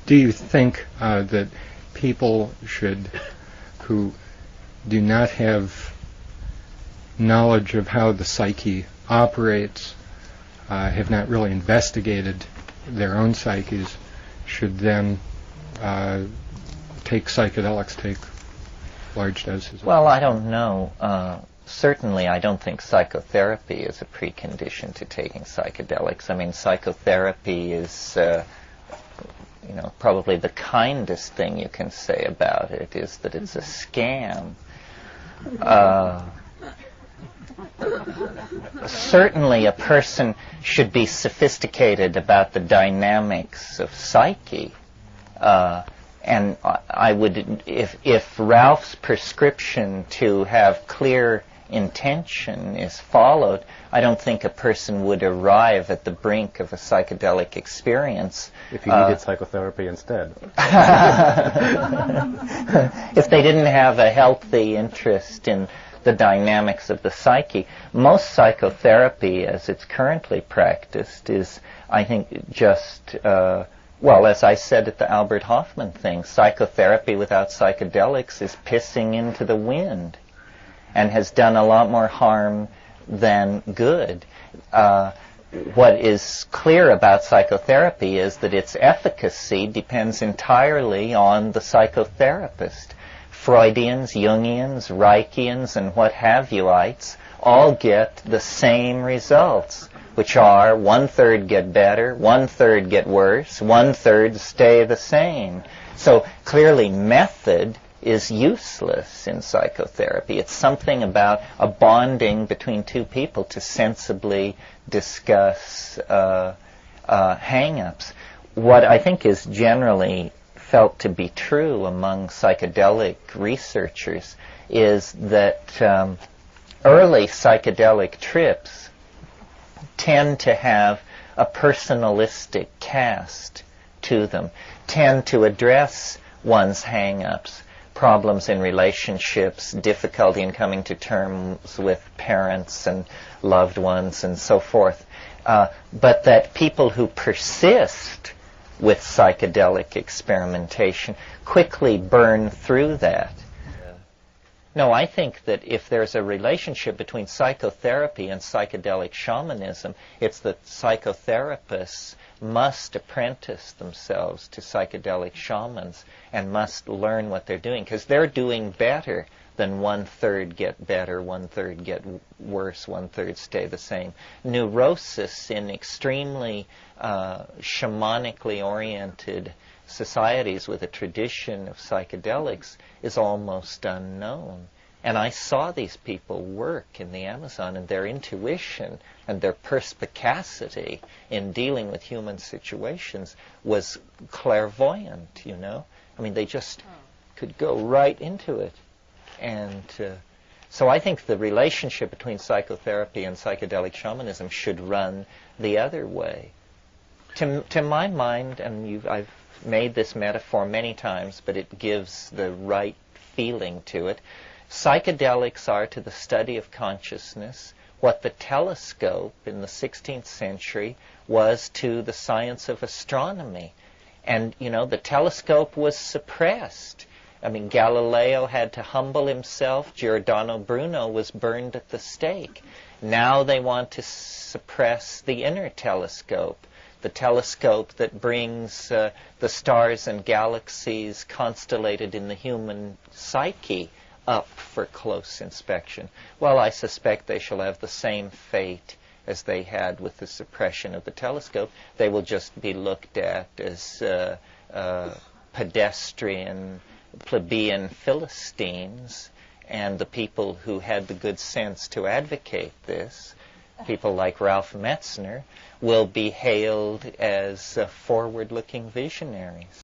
Do you think that people who do not have knowledge of how the psyche operates, have not really investigated their own psyches, should then take psychedelics, take large doses? Well, I don't know. Certainly, I don't think psychotherapy is a precondition to taking psychedelics. I mean, psychotherapy is, probably the kindest thing you can say about it is that it's a scam. Certainly, a person should be sophisticated about the dynamics of psyche. And I would, if Ralph's prescription to have clear intention is followed, I don't think a person would arrive at the brink of a psychedelic experience. If you needed psychotherapy instead. If they didn't have a healthy interest in the dynamics of the psyche. Most psychotherapy, as it's currently practiced, is, I think, just... well, as I said at the Albert Hoffman thing, psychotherapy without psychedelics is pissing into the wind and has done a lot more harm than good. What is clear about psychotherapy is that its efficacy depends entirely on the psychotherapist. Freudians, Jungians, Reichians, and what have youites all get the same results, which are 1/3 get better, 1/3 get worse, 1/3 stay the same. So clearly method is useless in psychotherapy. It's something about a bonding between two people to sensibly discuss hang-ups. What I think is generally felt to be true among psychedelic researchers is that early psychedelic trips tend to have a personalistic cast to them, tend to address one's hang-ups, problems in relationships, difficulty in coming to terms with parents and loved ones and so forth. But that people who persist with psychedelic experimentation quickly burn through that. No, I think that if there's a relationship between psychotherapy and psychedelic shamanism, it's that psychotherapists must apprentice themselves to psychedelic shamans and must learn what they're doing, because they're doing better than 1/3 get better, 1/3 get worse, 1/3 stay the same. Neurosis in extremely shamanically oriented societies with a tradition of psychedelics is almost unknown. And I saw these people work in the Amazon, and their intuition and their perspicacity in dealing with human situations was clairvoyant, you know? I mean, they just could go right into it. And so I think the relationship between psychotherapy and psychedelic shamanism should run the other way. To my mind, and I've made this metaphor many times, but it gives the right feeling to it, psychedelics are to the study of consciousness what the telescope in the 16th century was to the science of astronomy. And, you know, the telescope was suppressed. I mean, Galileo had to humble himself. Giordano Bruno was burned at the stake. Now they want to suppress the inner telescope, the telescope that brings the stars and galaxies constellated in the human psyche up for close inspection. Well, I suspect they shall have the same fate as they had with the suppression of the telescope. They will just be looked at as pedestrian, plebeian Philistines, and the people who had the good sense to advocate this, people like Ralph Metzner, will be hailed as forward-looking visionaries.